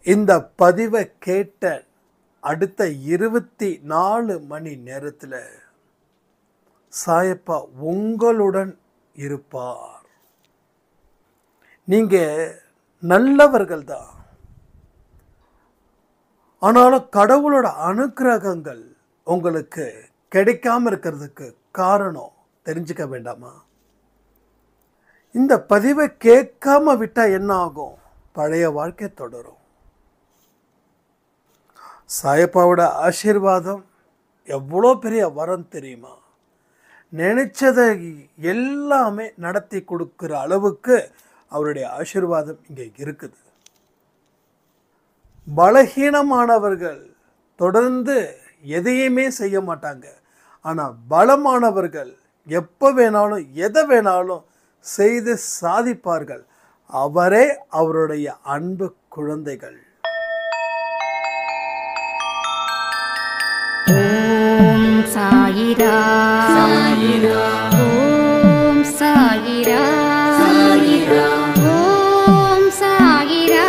இந்த பதிவை கேட்ட அடுத்த 24 மணி நேரத்தில் சாயப்பா உங்களுடன் இருப்பார். நீங்க நல்லவர்கள் தான், ஆனாலும் கடவுளோட அனுக்கிரகங்கள் உங்களுக்கு கிடைக்காம இருக்கிறதுக்கு காரணம் தெரிஞ்சுக்க வேண்டாமா? இந்த பதிவை கேட்காம விட்டா என்ன ஆகும்? பழைய வாழ்க்கை தொடரும். சாயப்பாவோட ஆசீர்வாதம் எவ்வளோ பெரிய வரம் தெரியுமா? நினைச்சதை எல்லாமே நடத்தி கொடுக்குற அளவுக்கு அவருடைய ஆசீர்வாதம் இங்கே இருக்குது. பலகீனமானவர்கள் தொடர்ந்து எதையுமே செய்ய மாட்டாங்க, ஆனால் பலமானவர்கள் எப்போ வேணாலும் எதை வேணாலும் செய்து சாதிப்பார்கள். அவரே அவருடைய அன்பு குழந்தைகள். ஓம் சாயிரா சாயிரா, ஓம் சாயிரா சாயிரா, ஓம் சாயிரா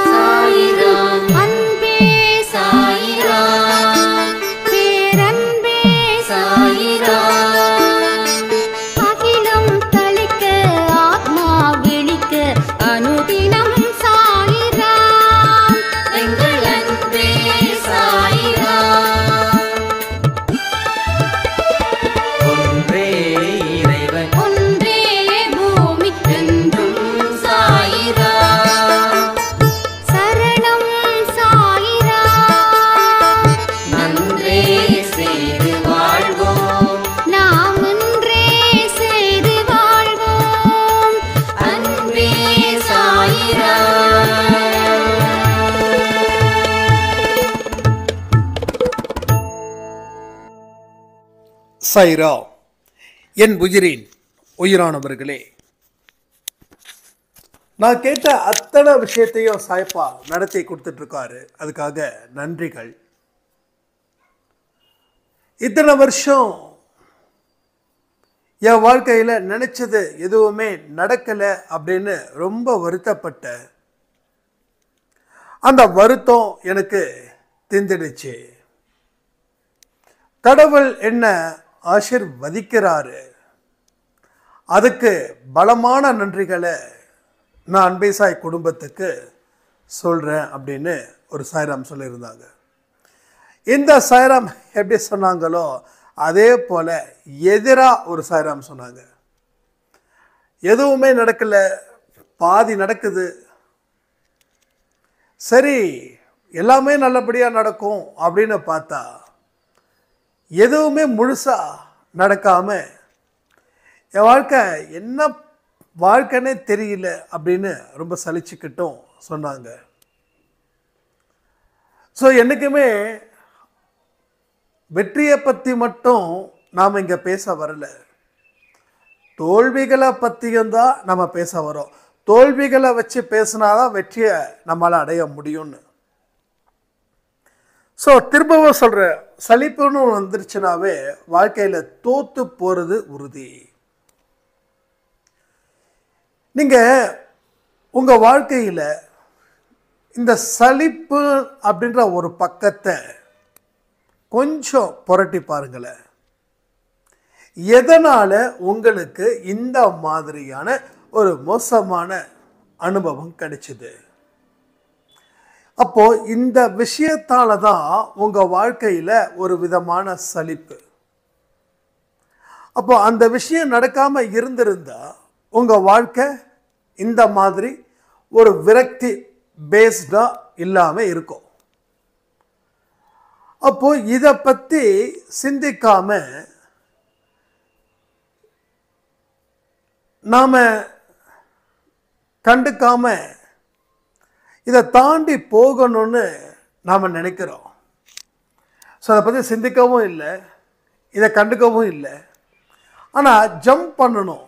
சாயிரா, அன்பே சாயிரா, பேரன்பே சாயிரா, அகிலம் தளிக்க ஆத்மா விழிக்க அனுதினம் சாயிரா, எங்கள் அன்பே சாயிரா. சாயிரா, என் உயிரின் உயிரானவர்களே, நான் கேட்ட அத்தனை விஷயத்தையும் சாயப்பா நடத்தி கொடுத்துட்டு இருக்காரு. அதுக்காக நன்றிகள். இத்தனை வருஷம் என் வாழ்க்கையில் நினைச்சது எதுவுமே நடக்கலை அப்படின்னு ரொம்ப வருத்தப்பட்ட அந்த வருத்தம் எனக்கு திந்திடுச்சு. கடவுள் என்ன ஆசீர்வதிக்கிறாரு. அதுக்கு பலமான நன்றிகளை நான் அன்பே சாய் குடும்பத்துக்கு சொல்கிறேன் அப்படின்னு ஒரு சாய்ராம் சொல்லியிருந்தாங்க. இந்த சாய்ராம் எப்படி சொன்னாங்களோ அதே போல் எதிராக ஒரு சாய்ராம் சொன்னாங்க. எதுவுமே நடக்கலை, பாதி நடக்குது, சரி எல்லாமே நல்லபடியாக நடக்கும் அப்படின்னு பார்த்தா எதுவுமே முழுசாக நடக்காமல் என் வாழ்க்கை என்ன வாழ்க்கைன்னே தெரியல அப்படின்னு ரொம்ப சலிச்சுக்கிட்டும் சொன்னாங்க. ஸோ என்றைக்குமே வெற்றியை பற்றி மட்டும் நாம் இங்கே பேச வரல, தோல்விகளை பற்றியும் தான் நம்ம பேச வரோம். தோல்விகளை வச்சு பேசினாதான் வெற்றியை நம்மளால் அடைய முடியும்னு. ஸோ திரும்பவும் சொல்கிறேன், சலிப்புன்னு வந்துருச்சுனாவே வாழ்க்கையில் தோற்று போகிறது உறுதி. நீங்கள் உங்கள் வாழ்க்கையில் இந்த சலிப்பு அப்படின்ற ஒரு பக்கத்தை கொஞ்சம் புரட்டி பாருங்களேன். எதனால் உங்களுக்கு இந்த மாதிரியான ஒரு மோசமான அனுபவம் கிடைச்சிது? அப்போ இந்த விஷயத்தால தான் உங்க வாழ்க்கையில ஒரு விதமான சலிப்பு. அப்போ அந்த விஷயம் நடக்காம இருந்திருந்தா உங்க வாழ்க்கை இந்த மாதிரி ஒரு விரக்தி பேஸ்டா இல்லாம இருக்கும். அப்போ இதை பத்தி சிந்திக்காம நாம கண்டுக்காம இதை தாண்டி போகணும்னு நாம் நினைக்கிறோம். ஸோ அதை பற்றி சிந்திக்கவும் இல்லை, இதை கண்டுக்கவும் இல்லை, ஆனால் ஜம்ப் பண்ணணும்.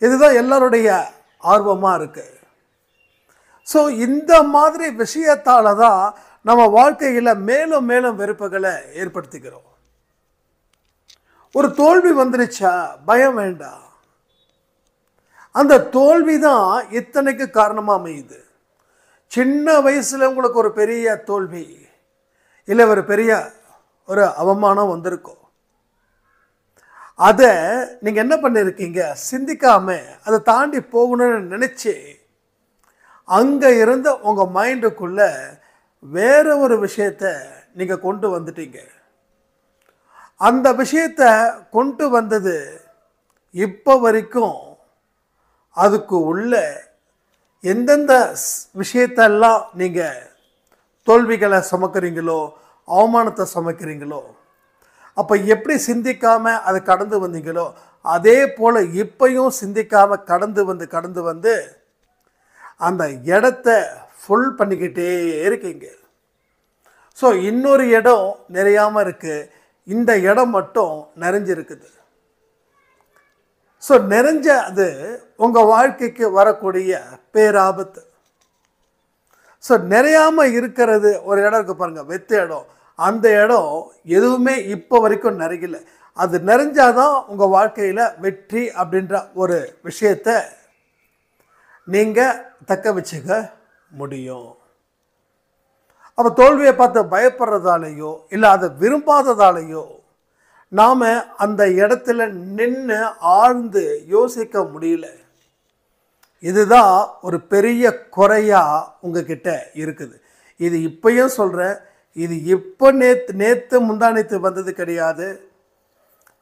இதுதான் எல்லாருடைய ஆர்வமாக இருக்குது. ஸோ இந்த மாதிரி விஷயத்தால் தான் நம்ம வாழ்க்கையில் மேலும் மேலும் வெறுப்புகளை ஏற்படுத்திக்கிறோம். ஒரு தோல்வி வந்துருச்சா பயம் வேண்டாம், அந்த தோல்வி தான் இத்தனைக்கு காரணமாக அமையுது. சின்ன வயசில் உங்களுக்கு ஒரு பெரிய தோல்வி இல்லை ஒரு பெரிய ஒரு அவமானம் வந்திருக்கும். அதை நீங்கள் என்ன பண்ணியிருக்கீங்க, சிந்திக்காமல் அதை தாண்டி போகணும்னு நினச்சி அங்கே இருந்த உங்கள் மைண்டுக்குள்ளே வேற ஒரு விஷயத்தை நீங்கள் கொண்டு வந்துட்டீங்க. அந்த விஷயத்தை கொண்டு வந்தது இப்போ வரைக்கும் அதுக்கு உள்ள எந்தெந்த விஷயத்தெல்லாம் நீங்கள் தோல்விகளை சுமக்கிறீங்களோ, அவமானத்தை சுமக்கிறீங்களோ, அப்போ எப்படி சிந்திக்காமல் அதை கடந்து வந்தீங்களோ அதே போல் இப்பையும் சிந்திக்காமல் கடந்து வந்து அந்த இடத்த ஃபுல் பண்ணிக்கிட்டே இருக்கீங்க. ஸோ இன்னொரு இடம் நிறையாமல் இருக்குது, இந்த இடம் மட்டும் நிறைஞ்சிருக்குது. ஸோ நிறைஞ்ச அது உங்கள் வாழ்க்கைக்கு வரக்கூடிய பேராபத்து. ஸோ நிறையாமல் இருக்கிறது ஒரு இடம் இருக்குது பாருங்கள், வெத்த இடம். அந்த இடம் எதுவுமே இப்போ வரைக்கும் நிறையல. அது நிறைஞ்சாதான் உங்கள் வாழ்க்கையில் வெற்றி அப்படின்ற ஒரு விஷயத்தை நீங்கள் தக்க வச்சுக்க முடியும். அப்போ தோல்வியை பார்த்து பயப்படுறதாலேயோ இல்லை அதை விரும்பாததாலேயோ நாம் அந்த இடத்துல நின்று ஆழ்ந்து யோசிக்க முடியல. இதுதான் ஒரு பெரிய குறையாக உங்ககிட்ட இருக்குது. இது இப்பயும் சொல்கிறேன், இது இப்போ நேற்று முந்தானேத்து வந்தது கிடையாது.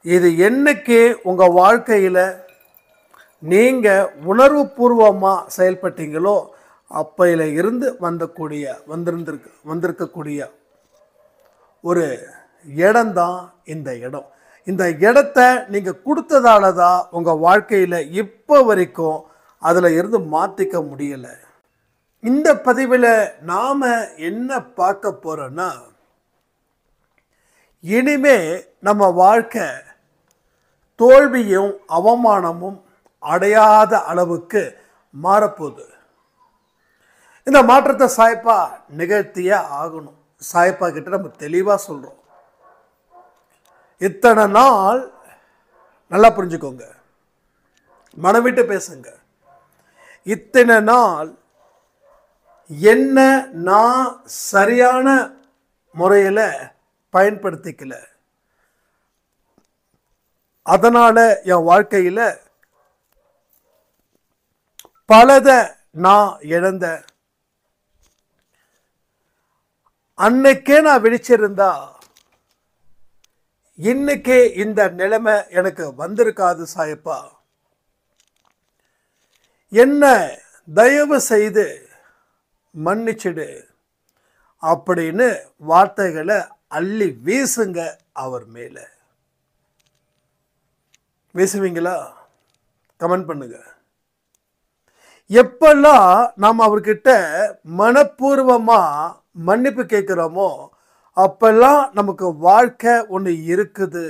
இது என்னைக்கு உங்கள் வாழ்க்கையில் நீங்கள் உணர்வு பூர்வமாக செயல்பட்டீங்களோ அப்பையில் இருந்து வந்திருக்கக்கூடிய ஒரு இடம்தான் இந்த இடம். இந்த இடத்த நீங்கள் கொடுத்ததால தான் உங்கள் வாழ்க்கையில் இப்போ வரைக்கும் அதில் இருந்து மாற்றிக்க முடியலை. இந்த பதிவில் நாம் என்ன பார்க்க போகிறோன்னா, இனிமே நம்ம வாழ்க்கை தோல்வியும் அவமானமும் அடையாத அளவுக்கு மாறப்போகுது. இந்த மாற்றத்தை சாய்ப்பா நிகழ்த்தியே ஆகணும். சாய்ப்பா கிட்ட நம்ம தெளிவாக சொல்கிறோம். இத்தனை நாள் நல்லா புரிஞ்சுக்கோங்க, மனம் விட்டு பேசுங்க. இத்தனை நாள் என்ன நான் சரியான முறையில் பயன்படுத்திக்கல, அதனால் என் வாழ்க்கையில் பலதை நான் இழந்த. அன்னைக்கே நான் விழிச்சிருந்தா இன்னைக்கே இந்த நிலைமை எனக்கு வந்திருக்காது சாயப்பா. என்ன தயவு செய்து மன்னிச்சிடு அப்படின்னு வார்த்தைகளை அள்ளி வீசுங்க அவர் மேல. வீசுவீங்களா? கமெண்ட் பண்ணுங்க. எப்பெல்லாம் நாம் அவர்கிட்ட மனப்பூர்வமா மன்னிப்பு கேட்கிறோமோ அப்பெல்லாம் நமக்கு வாழ்க்கை ஒன்று இருக்குது.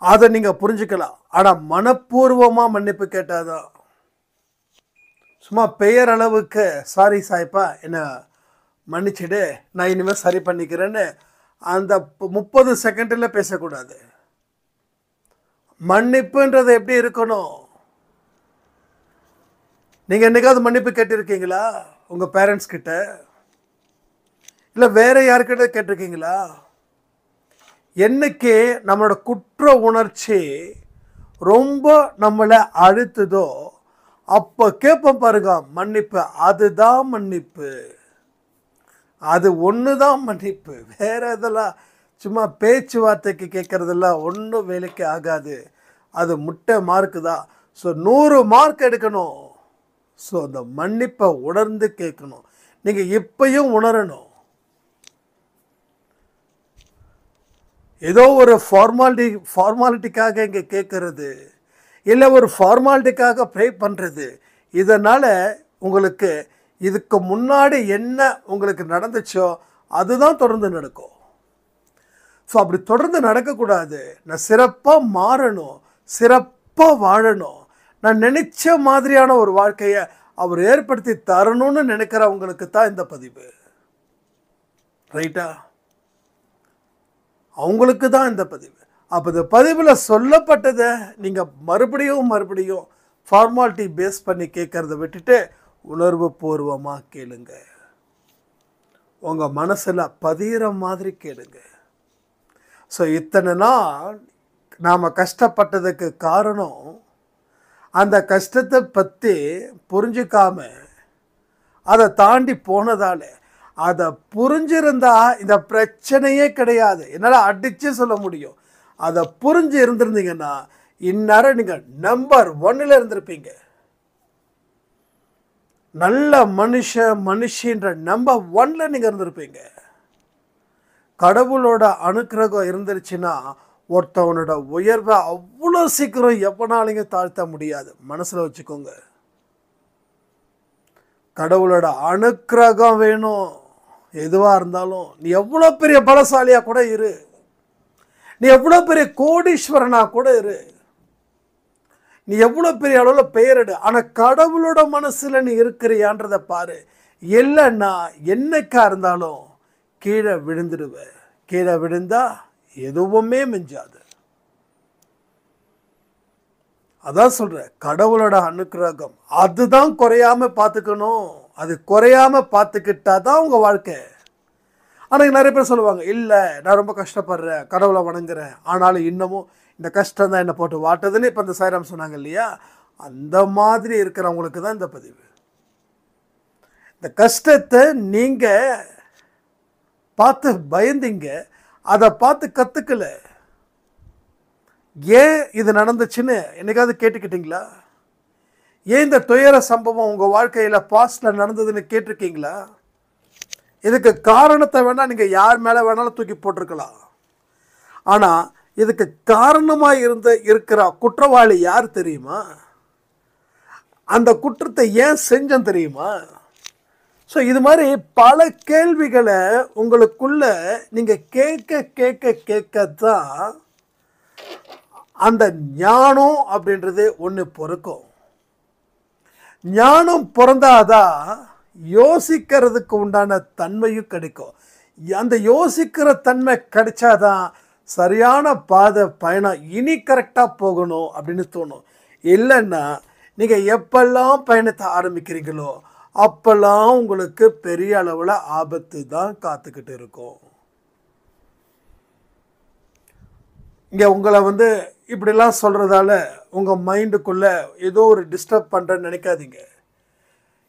அதை நீங்க புரிஞ்சுக்கலாம். ஆனால் மனப்பூர்வமாக மன்னிப்பு கேட்டாதான். சும்மா பெயர் அளவுக்கு சாரி சாய்ப்பா என்ன மன்னிச்சிடு நான் இனிமேல் சரி பண்ணிக்கிறேன்னு அந்த 30 செகண்டில் பேசக்கூடாது. மன்னிப்புன்றது எப்படி இருக்கணும்? நீங்கள் என்னைக்காவது மன்னிப்பு கேட்டிருக்கீங்களா? உங்கள் பேரண்ட்ஸ் கிட்ட இல்லை வேற யாருக்கிட்ட கேட்டிருக்கீங்களா? என்னைக்கு நம்மளோட குற்ற உணர்ச்சி ரொம்ப நம்மளை அழுத்துதோ அப்போ கேட்போம் பாருங்க மன்னிப்பு. அதுதான் மன்னிப்பு. அது ஒன்று தான் மன்னிப்பு. வேற இதெல்லாம் சும்மா பேச்சுவார்த்தைக்கு கேட்குறதெல்லாம் ஒன்றும் வேலைக்கு ஆகாது. அது முட்டை மார்க்கு தான். ஸோ 100 மார்க் எடுக்கணும். ஸோ அந்த மன்னிப்பை உணர்ந்து கேட்கணும். நீங்கள் இப்பயும் உணரணும். ஏதோ ஒரு ஃபார்மாலிட்டிக்காக இங்கே கேட்கறது இல்லை ஒரு ஃபார்மாலிட்டிக்காக ப்ரே பண்ணுறது, இதனால் உங்களுக்கு இதுக்கு முன்னாடி என்ன உங்களுக்கு நடந்துச்சோ அதுதான் தொடர்ந்து நடக்கும். ஸோ அப்படி தொடர்ந்து நடக்கக்கூடாது. நான் சிறப்பாக மாறணும், சிறப்பாக வாழணும், நான் நினைச்ச மாதிரியான ஒரு வாழ்க்கையை அவர் ஏற்படுத்தி தரணும்னு நினைக்கிறவங்களுக்கு தான் இந்த பதிவு. ரைட்டா? அவங்களுக்கு தான் இந்த பதிவு. அப்போ இந்த பதிவில் சொல்லப்பட்டதை நீங்கள் மறுபடியும் ஃபார்மாலிட்டி பேஸ் பண்ணி கேட்குறத விட்டுட்டு உணர்வு பூர்வமாக கேளுங்க. உங்கள் மனசில் பதிகிற மாதிரி கேளுங்க. ஸோ இத்தனை நாள் நாம் கஷ்டப்பட்டதுக்கு காரணம் அந்த கஷ்டத்தை பற்றி புரிஞ்சிக்காம அதை தாண்டி போனதால். அதை புரிஞ்சிருந்தா இந்த பிரச்சனையே கிடையாது, என்னால் அடித்து சொல்ல முடியும். அதை புரிஞ்சு இருந்திருந்தீங்கன்னா இந்நேரம் நீங்கள் நம்பர் 1 இருந்திருப்பீங்க. நல்ல மனுஷன்ற நம்பர் 1 நீங்கள் இருந்திருப்பீங்க. கடவுளோட அனுக்கிரகம் இருந்துருச்சுன்னா ஒருத்தவனோட உயர்வை அவ்வளோ சீக்கிரம் எவனாலையும் தாழ்த்த முடியாது. மனசில் வச்சுக்கோங்க. கடவுளோட அனுக்கிரகம் வேணும். எதுவாக இருந்தாலும் நீ எவ்வளோ பெரிய பலசாலியாக கூட இரு, நீ எவ்வளோ பெரிய கோடீஸ்வரனாக கூட இரு, நீ எவ்வளோ பெரிய அளவில் பெயரிடு, ஆனால் கடவுளோட மனசில் நீ இருக்கிறியான்றதை பாரு. இல்லைன்னா என்னைக்கா இருந்தாலும் கீழே விழுந்துடுவ. கீழே விழுந்தா எதுவுமே மிஞ்சாது. அதான் சொல்கிறேன், கடவுளோட அனுக்கிரகம் அதுதான் குறையாம பார்த்துக்கணும். அது குறையாம பார்த்துக்கிட்டா தான் உங்கள் வாழ்க்கை. ஆனால் நிறைய பேர் சொல்லுவாங்க, இல்லை நான் ரொம்ப கஷ்டப்படுறேன், கடவுளை வணங்குறேன், ஆனாலும் இன்னமும் இந்த கஷ்டம் தான் என்னை போட்டு வாட்டுதுன்னு இப்போ இந்த சாய்ராம் சொன்னாங்க இல்லையா, அந்த மாதிரி இருக்கிறவங்களுக்கு தான் இந்த பதிவு. இந்த கஷ்டத்தை நீங்கள் பார்த்து பயந்தீங்க, அதை பார்த்து கற்றுக்கல. ஏன் இது நடந்துச்சுன்னு என்னைக்காவது கேட்டுக்கிட்டீங்களா? ஏன் இந்த துயர சம்பவம் உங்கள் வாழ்க்கையில் பாஸ்டில் நடந்ததுன்னு கேட்டிருக்கீங்களா? இதுக்கு காரணத்தை வேணால் நீங்கள் யார் மேலே வேணாலும் தூக்கி போட்டிருக்கலாம். ஆனால் இதுக்கு காரணமாக இருக்கிற குற்றவாளி யார் தெரியுமா? அந்த குற்றத்தை ஏன் செஞ்சேன் தெரியுமா? ஸோ இது மாதிரி பல கேள்விகளை உங்களுக்குள்ள நீங்கள் கேட்கத்தான் அந்த ஞானம் அப்படின்றது ஒன்று பிறக்கும். ஞானம் பிறந்தாதான் யோசிக்கிறதுக்கு உண்டான தன்மையும் கிடைக்கும். அந்த யோசிக்கிற தன்மை கிடைச்சாதான் சரியான பாதை பயணம் இனி கரெக்டாக போகணும் அப்படின்னு தோணும். இல்லைன்னா நீங்கள் எப்பெல்லாம் பயணத்தை ஆரம்பிக்கிறீங்களோ அப்பெல்லாம் உங்களுக்கு பெரிய அளவில் ஆபத்து தான் காத்துக்கிட்டு இருக்கும். இங்கே உங்களை இப்படிலாம் சொல்கிறதால உங்கள் மைண்டுக்குள்ளே ஏதோ ஒரு டிஸ்டர்ப் பண்ணுறேன்னு நினைக்காதீங்க.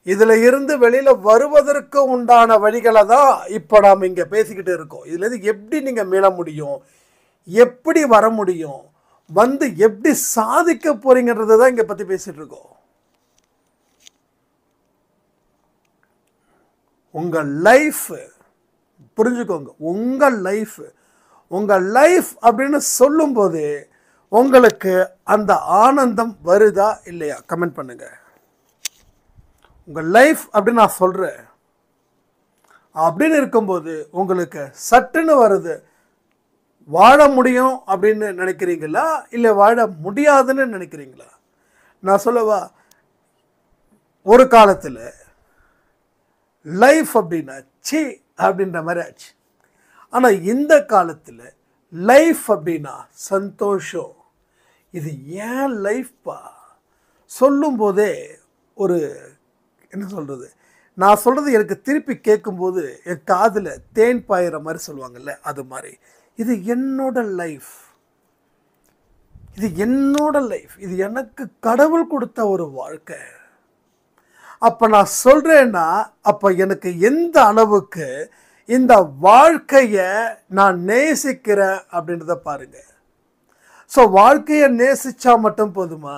இதில் இருந்து வெளியில் வருவதற்கு உண்டான வழிகளை தான் இப்போ நாம் இங்கே பேசிக்கிட்டு இருக்கோம். இதுலேருந்து எப்படி நீங்கள் மீள முடியும், எப்படி வர முடியும், எப்படி சாதிக்க போகிறீங்கிறத தான் இங்கே பற்றி பேசிகிட்டு இருக்கோம். உங்கள் லைஃப் புரிஞ்சுக்கோங்க. உங்கள் லைஃப் அப்படின்னு சொல்லும்போது உங்களுக்கு அந்த ஆனந்தம் வருதா இல்லையா கமெண்ட் பண்ணுங்க. உங்கள் லைஃப் அப்படின்னு நான் சொல்கிறேன் அப்படின்னு இருக்கும்போது உங்களுக்கு சட்டுன்னு வருது. வாழ முடியும் அப்படின்னு நினைக்கிறீங்களா இல்லை வாழ முடியாதுன்னு நினைக்கிறீங்களா? நான் சொல்லவா, ஒரு காலத்தில் லைஃப் அப்படின்னா சி அப்படின்ற மாதிரி ஆச்சு. ஆனால் இந்த காலத்தில் லைஃப் அப்படின்னா சந்தோஷம். இது ஏன் லைஃப்பா சொல்லும்போதே ஒரு என்ன சொல்கிறது, நான் சொல்கிறது எனக்கு திருப்பி கேட்கும்போது என் காதில் தேன் பாயிற மாதிரி சொல்லுவாங்கள்ல, அது மாதிரி இது என்னோட லைஃப், இது எனக்கு கடவுள் கொடுத்த ஒரு வாழ்க்கை. அப்போ நான் சொல்கிறேன்னா அப்போ எனக்கு எந்த அளவுக்கு இந்த வாழ்க்கையை நான் நேசிக்கிறேன் அப்படின்றத பாருங்க. ஸோ வாழ்க்கையை நேசித்தா மட்டும் போதுமா?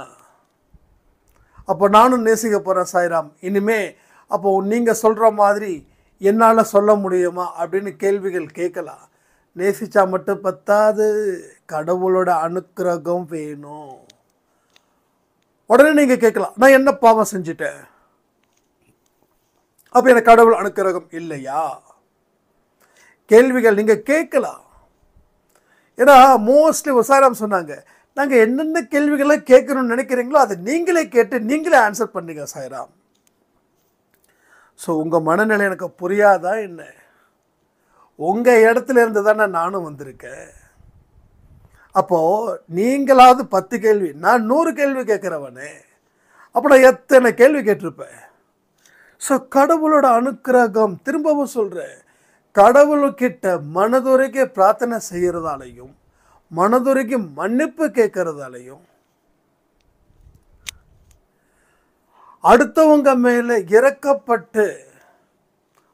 அப்போ நானும் நேசிக்க போகிறேன் சாய்ராம், இனிமே அப்போ நீங்கள் சொல்கிற மாதிரி என்னால் சொல்ல முடியுமா அப்படின்னு கேள்விகள் கேட்கலாம். நேசித்தா மட்டும் பத்தாது, கடவுளோட அனுக்கிரகம் வேணும். உடனே நீங்கள் கேட்கலாம், நான் என்ன பாவம் செஞ்சுட்டேன், அப்போ எனக்கு கடவுள் அனுக்கிரகம் இல்லையா? கேள்விகள் நீங்கள் கேட்கலாம். ஏன்னா மோஸ்ட்லி சாய்ராம் சொன்னாங்க, நாங்கள் என்னென்ன கேள்விகளை கேட்கணும்னு நினைக்கிறீங்களோ அதை நீங்களே கேட்டு நீங்களே ஆன்சர் பண்ணீங்க சாய்ராம். ஸோ உங்கள் மனநிலை எனக்கு புரியாதா என்ன? உங்கள் இடத்துல இருந்து தானே நானும் வந்திருக்கேன். அப்போது நீங்களாவது 10 கேள்வி, நான் 100 கேள்வி கேட்குறவனே. அப்போ நான் எத்தனை கேள்வி கேட்டிருப்பேன். ஸோ கடவுளோட அனுக்கிரகம், திரும்பவும் சொல்கிறேன், கடவுள்கிட்ட மனதுருகி பிரார்த்தனை செய்கிறதாலையும் மனதுருகி மன்னிப்பு கேட்கறதாலையும் அடுத்தவங்க மேலே இறக்கப்பட்டு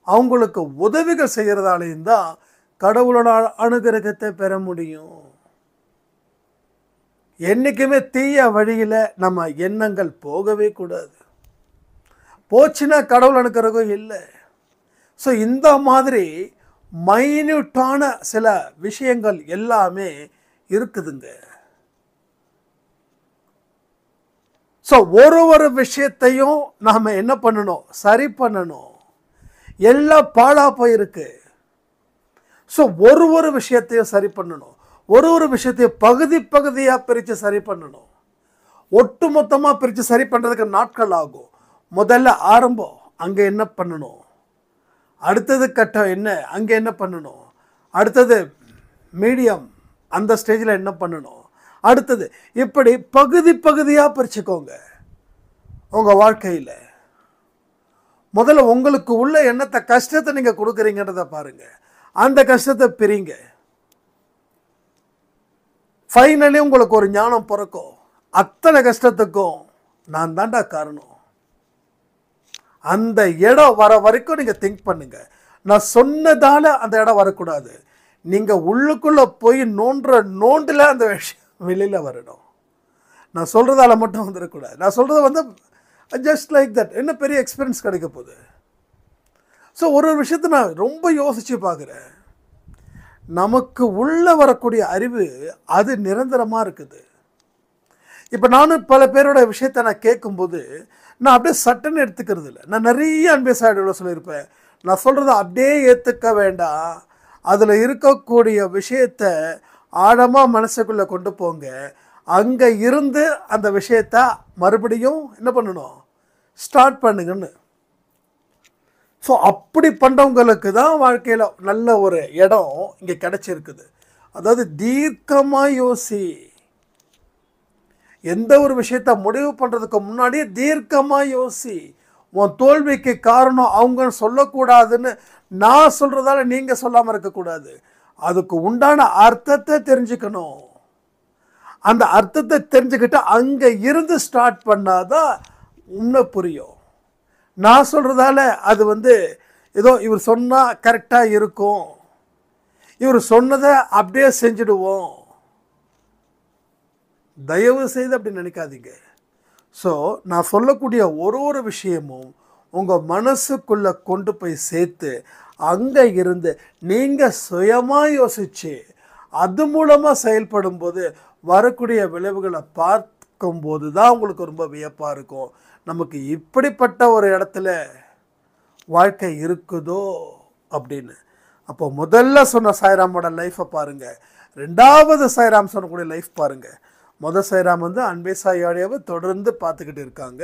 அவங்களுக்கு உதவிகள் செய்கிறதாலையும் தான் கடவுளோட அனுகிரகத்தை பெற முடியும். என்றைக்குமே தீய வழியில் நம்ம எண்ணங்கள் போகவே கூடாது. போச்சுன்னா கடவுள் அனுக்கிரகம் இல்லை. ஸோ இந்த மாதிரி மைன்யூட்டான சில விஷயங்கள் எல்லாமே இருக்குதுங்க. ஸோ ஒரு விஷயத்தையும் நாம் என்ன பண்ணணும், சரி பண்ணணும். எல்லாம் பாழா போயிருக்கு. ஸோ ஒரு விஷயத்தையும் சரி பண்ணணும். ஒரு விஷயத்தையும் பகுதியாக பிரித்து சரி பண்ணணும். ஒட்டு மொத்தமாக பிரித்து சரி பண்ணுறதுக்கு நாட்கள் ஆகும். முதல்ல ஆரம்பம், அங்கே என்ன பண்ணணும், அடுத்தது கட்டம் என்ன, அங்கே என்ன பண்ணணும், அடுத்தது மீடியம், அந்த ஸ்டேஜில் என்ன பண்ணணும், அடுத்தது இப்படி பகுதியாக பிரிச்சுக்கோங்க. உங்கள் வாழ்க்கையில் முதல்ல உங்களுக்கு உள்ள எண்ணத்தை, கஷ்டத்தை நீங்கள் கொடுக்குறீங்கன்றதை பாருங்கள். அந்த கஷ்டத்தை பிரிங்க. ஃபைனலி உங்களுக்கு ஒரு ஞானம் பிறக்கும். அத்தனை கஷ்டத்துக்கும் நான் தாண்டா காரணம். அந்த இடம் வர வரைக்கும் நீங்கள் திங்க் பண்ணுங்க. நான் சொன்னதால அந்த இடம் வரக்கூடாது. நீங்கள் உள்ளுக்குள்ளே போய் நோண்டில் அந்த விஷயம் வெளியில் வரணும். நான் சொல்கிறதால மட்டும் வந்துடக்கூடாது. நான் சொல்கிறது ஜஸ்ட் லைக் தட். என்ன பெரிய எக்ஸ்பீரியன்ஸ் கிடைக்க போகுது. ஸோ ஒரு விஷயத்தை நான் ரொம்ப யோசித்து பார்க்குறேன். நமக்கு உள்ளே வரக்கூடிய அறிவு அது நிரந்தரமாக இருக்குது. இப்போ நானும் பல பேரோட விஷயத்தை நான் கேட்கும்போது நான் அப்படியே சட்டுன்னு எடுத்துக்கிறது இல்லை. நான் நிறைய அன்பேஸ் ஆடியோவில் சொல்லியிருப்பேன். நான் சொல்கிறத அப்படியே ஏற்றுக்க வேண்டாம். அதில் இருக்கக்கூடிய விஷயத்தை ஆழமாக மனசுக்குள்ளே கொண்டு போங்க. அங்கே இருந்து அந்த விஷயத்தை மறுபடியும் என்ன பண்ணணும், ஸ்டார்ட் பண்ணுங்கன்னு. ஸோ அப்படி பண்ணுறவங்களுக்கு தான் வாழ்க்கையில் நல்ல ஒரு இடம் இங்கே கிடச்சிருக்குது. அதாவது தீர்க்கமாக யோசி. எந்த ஒரு விஷயத்தை முடிவு பண்ணுறதுக்கு முன்னாடியே தீர்க்கமாக யோசி. உன் தோல்விக்கு காரணம் அவங்கன்னு சொல்லக்கூடாதுன்னு நான் சொல்கிறதால நீங்கள் சொல்லாமல் இருக்கக்கூடாது. அதுக்கு உண்டான அர்த்தத்தை தெரிஞ்சுக்கணும். அந்த அர்த்தத்தை தெரிஞ்சுக்கிட்டு அங்கே இருந்து ஸ்டார்ட் பண்ணாதான் உண்மை புரியும். நான் சொல்கிறதால அது ஏதோ இவர் சொன்னால் கரெக்டாக இருக்கும், இவர் சொன்னதை அப்படியே செஞ்சுடுவோம், தயவு செய்து அப்படி நினைக்காதீங்க. ஸோ நான் சொல்லக்கூடிய ஒரு விஷயமும் உங்கள் மனசுக்குள்ளே கொண்டு போய் சேர்த்து அங்கே இருந்து நீங்கள் சுயமாக யோசித்து அது மூலமாக செயல்படும் போது வரக்கூடிய விளைவுகளை பார்க்கும்போது தான் உங்களுக்கு ரொம்ப வியப்பாக இருக்கும். நமக்கு இப்படிப்பட்ட ஒரு இடத்துல வாழ்க்கை இருக்குதோ அப்படின்னு. அப்போ முதல்ல சொன்ன சாய்ராமோட லைஃப்பை பாருங்கள். ரெண்டாவது சாய்ராம் சொன்னக்கூடிய லைஃப் பாருங்கள். முதல் சாய்ராம் அன்பே சாய் ஆடியோவை தொடர்ந்து பார்த்துக்கிட்டு இருக்காங்க.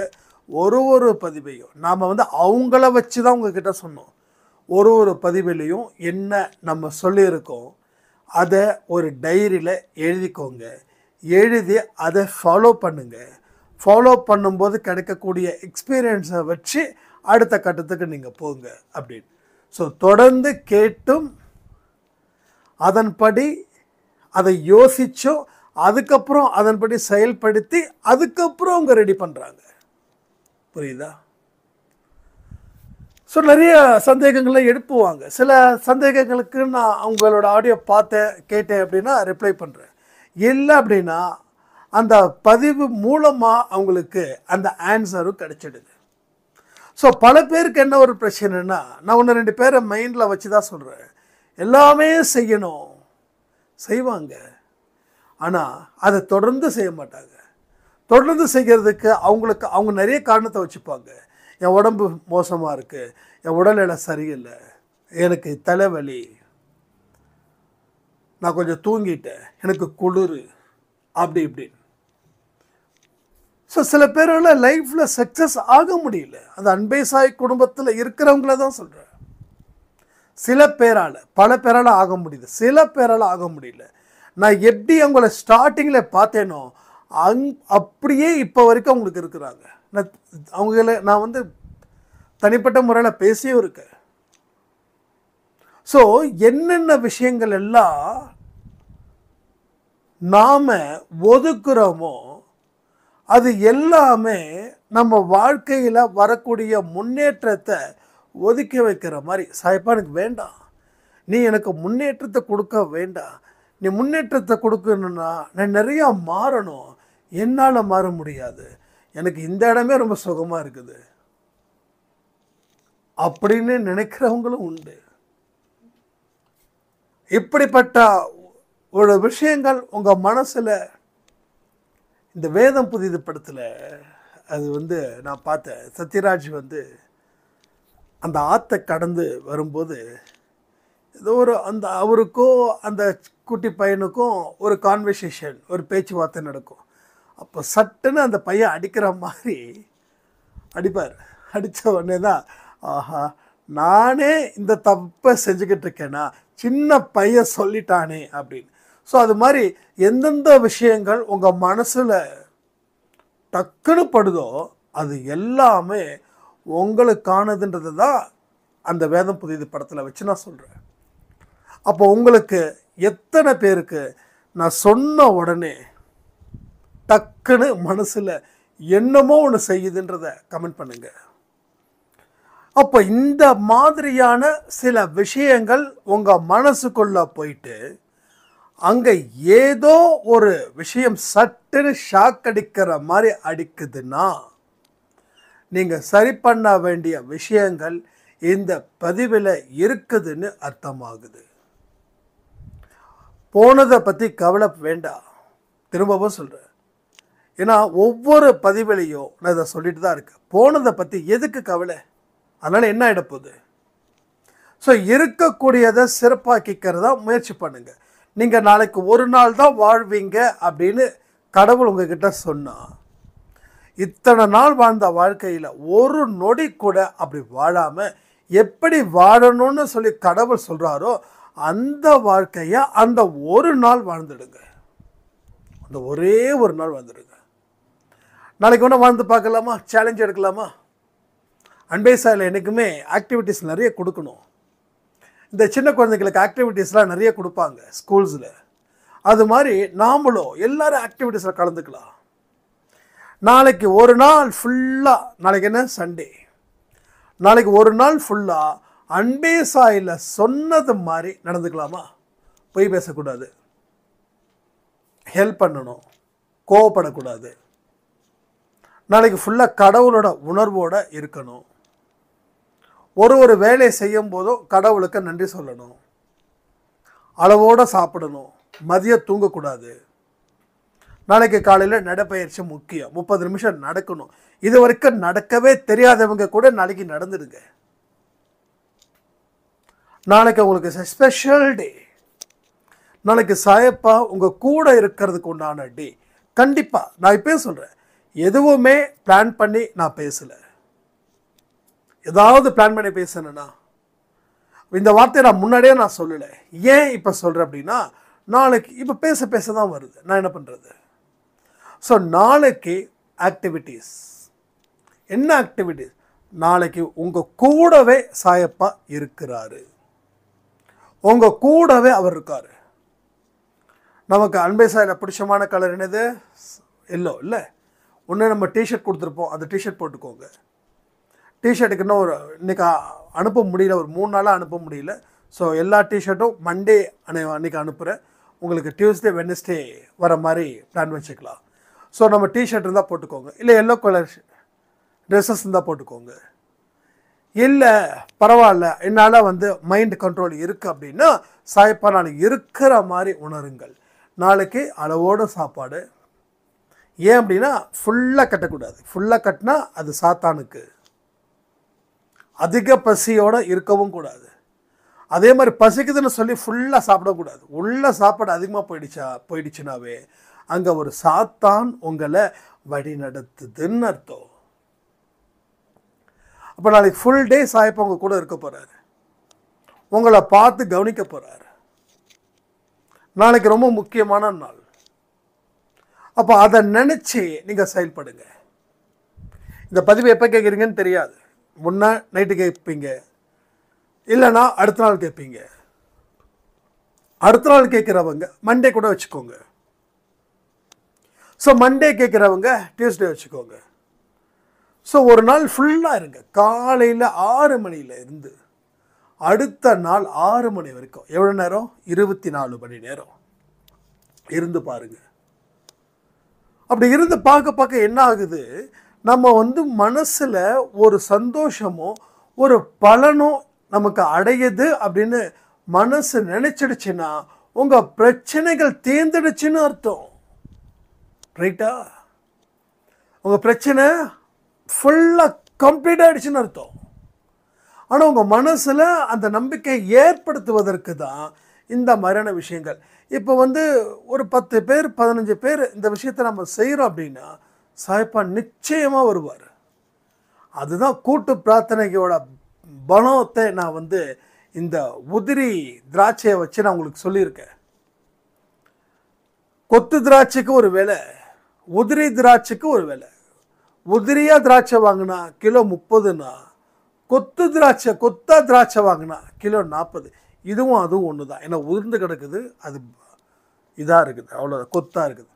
ஒரு பதிவையும் நாம் அவங்கள வச்சு தான் உங்ககிட்ட சொன்னோம். ஒரு பதிவிலையும் என்ன நம்ம சொல்லியிருக்கோம் அதை ஒரு டைரியில் எழுதிக்கோங்க. எழுதி அதை ஃபாலோ பண்ணுங்கள். ஃபாலோ பண்ணும்போது கிடைக்கக்கூடிய எக்ஸ்பீரியன்ஸை வச்சு அடுத்த கட்டத்துக்கு நீங்கள் போங்க அப்படின்னு. ஸோ தொடர்ந்து கேட்டும் அதன்படி அதை யோசிச்சும் அதுக்கப்புறம் அதன்படி செயல்படுத்தி அதுக்கப்புறம் அவங்க ரெடி பண்ணுறாங்க. புரியுதா? ஸோ நிறைய சந்தேகங்களை எழுப்புவாங்க. சில சந்தேகங்களுக்கு நான் அவங்களோட ஆடியோ கேட்டேன் அப்படின்னா ரிப்ளை பண்ணுறேன். இல்லை அப்படின்னா அந்த பதிவு மூலமாக அவங்களுக்கு அந்த ஆன்சரும் கிடைச்சிடுது. ஸோ பல பேருக்கு என்ன ஒரு பிரச்சனைனா, நான் 1-2 பேரை மைண்டில் வச்சு தான் சொல்கிறேன். எல்லாமே செய்யணும், செய்வாங்க, ஆனால் அதை தொடர்ந்து செய்ய மாட்டாங்க. தொடர்ந்து செய்கிறதுக்கு அவங்க நிறைய காரணத்தை வச்சுப்பாங்க. என் உடம்பு மோசமாக இருக்குது, என் உடல்நிலை சரியில்லை, எனக்கு தலைவலி, நான் கொஞ்சம் தூங்கிட்டேன், எனக்கு குளிர், அப்படி இப்படின்னு. ஸோ சில பேரால் லைஃப்பில் சக்ஸஸ் ஆக முடியல. அந்த அன்பே சாய் குடும்பத்தில் இருக்கிறவங்கள தான் சொல்கிறேன். சில பேரால், பல பேரால் ஆக முடியுது, சில பேரால் ஆக முடியல. நான் எப்படி அவங்கள ஸ்டார்டிங்கில் பார்த்தேனோ அப்படியே இப்போ வரைக்கும் அவங்களுக்கு இருக்கிறாங்க. நான் தனிப்பட்ட முறையில் பேசியும் இருக்கு. ஸோ என்னென்ன விஷயங்கள் எல்லாம் நாம் ஒதுக்குறோமோ அது எல்லாமே நம்ம வாழ்க்கையில் வரக்கூடிய முன்னேற்றத்தை ஒதுக்கி வைக்கிற மாதிரி. சாயப்பா எனக்கு வேண்டாம், நீ எனக்கு முன்னேற்றத்தை கொடுக்க வேண்டாம், நீ முன்னேற்றத்தை கொடுக்கணுன்னா நான் நிறையா மாறணும், என்னால் மாற முடியாது, எனக்கு இந்த இடமே ரொம்ப சுகமாக இருக்குது அப்படின்னு நினைக்கிறவங்களும் உண்டு. இப்படிப்பட்ட ஒரு விஷயங்கள் உங்கள் மனசில் இந்த வேதம் புதிது படத்தில் அது நான் பார்த்தேன். சத்யராஜ் அந்த ஆற்றை கடந்து வரும்போது ஏதோ அவருக்கும் அந்த குட்டி பையனுக்கும் ஒரு கான்வர்சேஷன், ஒரு பேச்சுவார்த்தை நடக்கும். அப்போ சட்டுன்னு அந்த பையன் அடிக்கிற மாதிரி அடிப்பார். அடித்த உடனே தான் ஆஹா நானே இந்த தப்பை செஞ்சுக்கிட்டு இருக்கேனா, சின்ன பையன் சொல்லிட்டானே அப்படின்னு. ஸோ அது மாதிரி எந்தெந்த விஷயங்கள் உங்கள் மனசில் டக்குன்னு படுதோ அது எல்லாமே உங்களுக்கானதுன்றது தான் அந்த வேதம் புதிது படத்தில் வச்சு நான் சொல்கிறேன். அப்போ உங்களுக்கு எத்தனை பேருக்கு நான் சொன்ன உடனே டக்குன்னு மனசில் என்னமோ ஒன்று செய்யுதுன்றதை கமெண்ட் பண்ணுங்க. அப்போ இந்த மாதிரியான சில விஷயங்கள் உங்கள் மனசுக்குள்ளே போயிட்டு அங்கே ஏதோ ஒரு விஷயம் சட்டுன்னு ஷாக் அடிக்கிற மாதிரி அடிக்குதுன்னா நீங்கள் சரி பண்ண வேண்டிய விஷயங்கள் இந்த பதிவில் இருக்குதுன்னு அர்த்தமாகுது. போனதை பற்றி கவலை வேண்டாம், திரும்பவும் சொல்கிறேன். ஏன்னா ஒவ்வொரு பதிவிலையும் நான் இதை சொல்லிட்டு தான் இருக்கேன். போனதை பற்றி எதுக்கு கவலை, அதனால் என்ன ஆகிடப்போகுது? ஸோ இருக்கக்கூடியதை சிறப்பாக்கிக்கிறதா முயற்சி பண்ணுங்கள். நீங்கள் நாளைக்கு ஒரு நாள் தான் வாழ்வீங்க அப்படின்னு கடவுள் உங்ககிட்ட சொன்னால் இத்தனை நாள் வாழ்ந்த வாழ்க்கையில் ஒரு நொடி கூட அப்படி வாழாமல் எப்படி வாழணும்னு சொல்லி கடவுள் சொல்கிறாரோ அந்த வாழ்க்கையை அந்த ஒரு நாள் வாழ்ந்துடுங்க. அந்த ஒரே ஒரு நாள் வாழ்ந்துடுங்க. நாளைக்கு ஒன்று வாழ்ந்து பார்க்கலாமா? சேலஞ்ச் எடுக்கலாமா? அன்பே சாயில் என்றைக்குமே ஆக்டிவிட்டீஸ் நிறைய கொடுக்கணும். இந்த சின்ன குழந்தைங்களுக்கு ஆக்டிவிட்டீஸ்லாம் நிறைய கொடுப்பாங்க ஸ்கூல்ஸில். அது மாதிரி நாமளும் எல்லோரும் ஆக்டிவிட்டீஸில் கலந்துக்கலாம். நாளைக்கு ஒரு நாள் ஃபுல்லாக, நாளைக்கு என்ன சண்டே, நாளைக்கு ஒரு நாள் ஃபுல்லாக அன்பே சாயில் சொன்னது மாதிரி நடந்துக்கலாமா? பொய் பேசக்கூடாது, ஹெல்ப் பண்ணணும், கோவப்படக்கூடாது, நாளைக்கு ஃபுல்லாக கடவுளோட உணர்வோடு இருக்கணும், ஒரு வேலையை செய்யும் போதும் கடவுளுக்கு நன்றி சொல்லணும், அளவோடு சாப்பிடணும், மதியம் தூங்கக்கூடாது, நாளைக்கு காலையில் நடைப்பயிற்சி முக்கியம், 30 நிமிஷம் நடக்கணும். இது வரைக்கும் நடக்கவே தெரியாதவங்க கூட நாளைக்கு நடந்துடுங்க. நாளைக்கு உங்களுக்கு ஸ்பெஷல் டே. நாளைக்கு சாயப்பா உங்கள் கூட இருக்கிறதுக்கு உண்டான டே. கண்டிப்பாக நான் இப்போயே சொல்கிறேன், எதுவுமே பிளான் பண்ணி நான் பேசலை. ஏதாவது பிளான் பண்ணி பேசணுன்னா இந்த வார்த்தையை நான் முன்னாடியே நான் சொல்லலை. ஏன் இப்போ சொல்கிறேன் அப்படின்னா, நாளைக்கு இப்போ பேச தான் வருது, நான் என்ன பண்ணுறது? ஸோ நாளைக்கு ஆக்டிவிட்டீஸ் என்ன ஆக்டிவிட்டீஸ்? நாளைக்கு உங்கள் கூடவே சாயப்பா இருக்கிறாரு, உங்கள் கூடவே அவர் இருக்கார். நமக்கு அன்பே சாயில் பிடிச்சமான கலர் என்னது? எல்லோ இல்லை? ஒன்று நம்ம டிஷர்ட் கொடுத்துருப்போம், அந்த டிஷர்ட் போட்டுக்கோங்க. டிஷர்ட்டுக்கு இன்னும் இன்றைக்கி அனுப்ப முடியல, ஒரு 3 நாளாக அனுப்ப முடியல. ஸோ எல்லா டிஷர்ட்டும் மண்டே அன்றைக்கி அனுப்புகிறேன். உங்களுக்கு டியூஸ்டே வெட்னஸ்டே வர மாதிரி பிளான் வச்சுக்கலாம். ஸோ நம்ம டிஷர்ட் இருந்தால் போட்டுக்கோங்க, இல்லை எல்லோ கலர் ட்ரெஸ்ஸஸ் இருந்தால் போட்டுக்கோங்க. இல்லை பரவாயில்ல என்னால் மைண்ட் கண்ட்ரோல் இருக்குது அப்படின்னா சாயப்பா நாளைக்கு இருக்கிற மாதிரி உணருங்கள். நாளைக்கு அளவோடு சாப்பாடு. ஏன் அப்படின்னா ஃபுல்லாக கட்டக்கூடாது. ஃபுல்லாக கட்டினா அது சாத்தானுக்கு. அதிக பசியோடு இருக்கவும் கூடாது. அதே மாதிரி பசிக்குதுன்னு சொல்லி ஃபுல்லாக சாப்பிடக்கூடாது. உள்ள சாப்பாடு அதிகமாக போயிடுச்சுனாவே அங்கே ஒரு சாத்தான் உங்களை வழி நடத்துதுன்னு அர்த்தம். அப்போ நாளைக்கு ஃபுல் டே சாயப்பா உங்கள் கூட இருக்க போகிறாரு, உங்களை பார்த்து கவனிக்க போகிறாரு. நாளைக்கு ரொம்ப முக்கியமான நாள். அப்போ அதை நினச்சி நீங்கள் செயல்படுங்க. இந்த பதிவு எப்போ கேட்குறீங்கன்னு தெரியாது, ஒன்றா நைட்டு கேட்பீங்க, இல்லைன்னா அடுத்த நாள் கேட்பீங்க. அடுத்த நாள் கேட்குறவங்க மண்டே கூட வச்சுக்கோங்க. ஸோ மண்டே கேட்குறவங்க டியூஸ்டே வச்சுக்கோங்க. ஸோ ஒரு நாள் ஃபுல்லாக இருங்க. காலையில் 6 மணியில் இருந்து அடுத்த நாள் 6 மணி வரைக்கும் எவ்வளோ நேரம்? 24 மணி நேரம் இருந்து பாருங்க. அப்படி இருந்து பார்க்க என்ன ஆகுது, நம்ம மனசில் ஒரு சந்தோஷமோ ஒரு பலனோ நமக்கு அடையுது அப்படின்னு மனசு நினைச்சிடுச்சுன்னா உங்கள் பிரச்சனைகள் தீர்ந்துடுச்சுன்னு அர்த்தம். ரைட்டா? உங்கள் பிரச்சனை ஃபுல்லாக கம்ப்ளீட் ஆகிடுச்சுன்னு அர்த்தம். ஆனால் உங்கள் மனசில் அந்த நம்பிக்கை ஏற்படுத்துவதற்கு தான் இந்த மாதிரியான விஷயங்கள். இப்போ ஒரு 10 பேர் 15 பேர் இந்த விஷயத்தை நம்ம செய்கிறோம் அப்படின்னா சாய்ப்பா நிச்சயமாக வருவார். அதுதான் கூட்டு பிரார்த்தனையோட பலத்தை நான் இந்த உதிரி திராட்சையை வச்சு நான் உங்களுக்கு சொல்லியிருக்கேன். கொத்து திராட்சைக்கு ஒரு விலை, உதிரி திராட்சைக்கு ஒரு விலை. உதிரியாக திராட்சை வாங்கினா கிலோ 30னா, கொத்தா திராட்சை வாங்கினா கிலோ 40. இதுவும் அதுவும் ஒன்று தான். ஏன்னா உதிர்ந்து கிடக்குது, அது இதாக இருக்குது, அவ்வளோதான், கொத்தாக இருக்குது.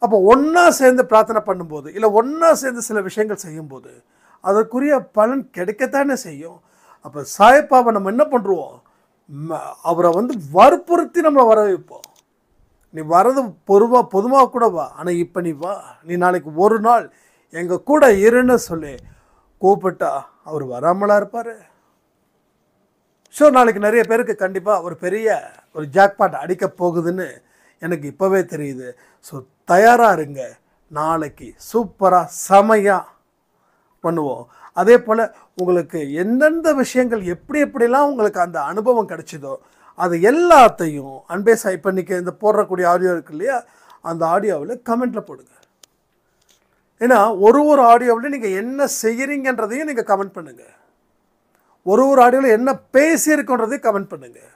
அப்போ ஒன்றா சேர்ந்து பிரார்த்தனை பண்ணும்போது, இல்லை ஒன்றா சேர்ந்து சில விஷயங்கள் செய்யும்போது அதற்குரிய பலன் கிடைக்கத்தானே செய்யும். அப்போ சாயப்பாவை நம்ம என்ன பண்ணுறோம், அவரை வற்புறுத்தி நம்மளை வர வைப்போம். நீ வர்றது பொதுவாக கூட வா, ஆனால் இப்போ நீ வா, நீ நாளைக்கு ஒரு நாள் எங்கள் கூட இருன்னு சொல்லி கூப்பிட்டா அவர் வராமலா இருப்பார். ஸோ நாளைக்கு நிறைய பேருக்கு கண்டிப்பாக ஒரு பெரிய ஒரு ஜாக்பாட் அடிக்க போகுதுன்னு எனக்கு இப்போவே தெரியுது. ஸோ தயாராக இருங்க. நாளைக்கு சூப்பராக செமையாக பண்ணுவோம். அதே போல் உங்களுக்கு எந்தெந்த விஷயங்கள் எப்படிலாம் உங்களுக்கு அந்த அனுபவம் கிடைச்சிதோ அது எல்லாத்தையும் அன்பே சாய் இப்போ இன்றைக்கி இந்த போடுறக்கூடிய ஆடியோ இருக்கு இல்லையா, அந்த ஆடியோவில் கமெண்ட்டில் போடுங்க. ஏன்னா ஒரு ஆடியோவில் நீங்கள் என்ன செய்கிறீங்கன்றதையும் நீங்கள் கமெண்ட் பண்ணுங்கள். ஒரு ஆடியோவில் என்ன பேசியிருக்கோன்றதையும் கமெண்ட் பண்ணுங்கள்.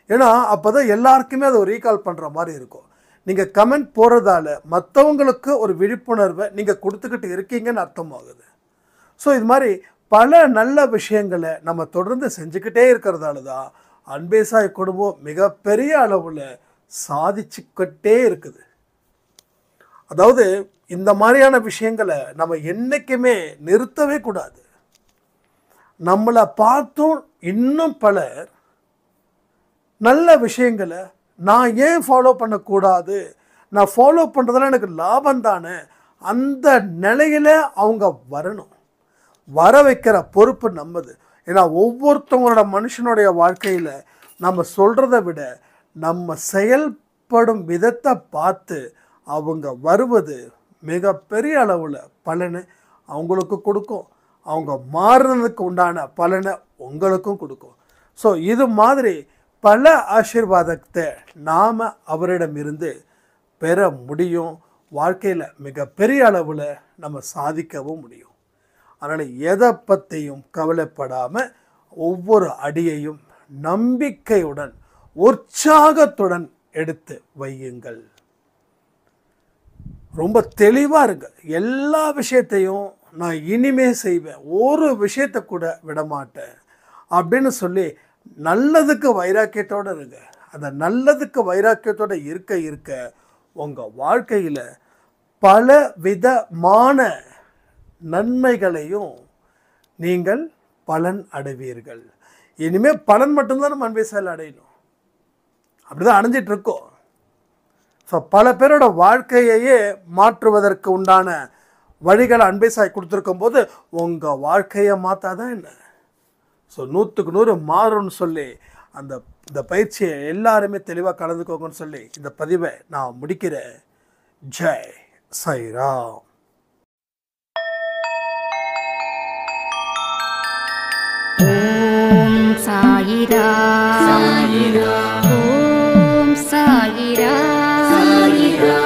ஏன்னா அப்போ தான் எல்லாருக்குமே அதை ரீகால் பண்ணுற மாதிரி இருக்கும். நீங்கள் கமெண்ட் போடுறதால மற்றவங்களுக்கு ஒரு விழிப்புணர்வை நீங்கள் கொடுத்துக்கிட்டு இருக்கீங்கன்னு அர்த்தமாகுது. ஸோ இது மாதிரி பல நல்ல விஷயங்களை நம்ம தொடர்ந்து செஞ்சுக்கிட்டே இருக்கிறதால தான் அன்பே சாய் குடும்பம் மிகப்பெரிய அளவில் சாதிச்சுக்கிட்டே இருக்குது. அதாவது இந்த மாதிரியான விஷயங்களை நம்ம என்றைக்குமே நிறுத்தவே கூடாது. நம்மளை பார்த்தும் இன்னும் பலர் நல்ல விஷயங்களை நான் ஏன் ஃபாலோ பண்ணக்கூடாது, நான் ஃபாலோ பண்ணுறதுல எனக்கு லாபம் தானே, அந்த நிலையில் அவங்க வரணும். வர வைக்கிற பொறுப்பு நம்மது. ஏன்னா ஒவ்வொருத்தவங்களோட மனுஷனுடைய வாழ்க்கையில் நம்ம சொல்கிறத விட நம்ம செயல்படும் விதத்தை பார்த்து அவங்க வருவது மிகப்பெரிய அளவில் பலனை அவங்களுக்கு கொடுக்கும். அவங்க மாறுறதுக்கு உண்டான பலனை உங்களுக்கும் கொடுக்கும். ஸோ இது மாதிரி பல ஆசீர்வாதத்தை நாம் அவரிடமிருந்து பெற முடியும். வாழ்க்கையில் மிகப்பெரிய அளவில் நம்ம சாதிக்கவும் முடியும். அதனால் எதை பற்றியும் கவலைப்படாமல் ஒவ்வொரு அடியையும் நம்பிக்கையுடன் உற்சாகத்துடன் எடுத்து வையுங்கள். ரொம்ப தெளிவாக இருங்க. எல்லா விஷயத்தையும் நான் இனிமே செய்வேன், ஒரு விஷயத்தை கூட விடமாட்டேன் அப்படின்னு சொல்லி நல்லதுக்கு வைராக்கியத்தோடு இருங்க. அந்த நல்லதுக்கு வைராக்கியத்தோடு இருக்க உங்கள் வாழ்க்கையில் பல விதமான நன்மைகளையும் நீங்கள் பலன் அடைவீர்கள். இனிமேல் பலன் மட்டும்தான் நம்ம அன்பே சாயில் அடையணும். அப்படி தான் அடைஞ்சிட்ருக்கோம். ஸோ பல பேரோட வாழ்க்கையையே மாற்றுவதற்கு உண்டான வழிகளை அன்பே சாய் கொடுத்துருக்கும் போது உங்கள் வாழ்க்கையை மாற்றாதான் என்ன. ஸோ 100க்கு 100 மாறும்னு சொல்லி இந்த பயிற்சியை எல்லாருமே தெளிவாக கலந்துக்கோங்கன்னு சொல்லி இந்த பதிவை நான் முடிக்கிறேன். ஜெய் சாய்ராம். ஓம் சாயிரா சாயிரா, ஓம் சாயிரா சாயிரா.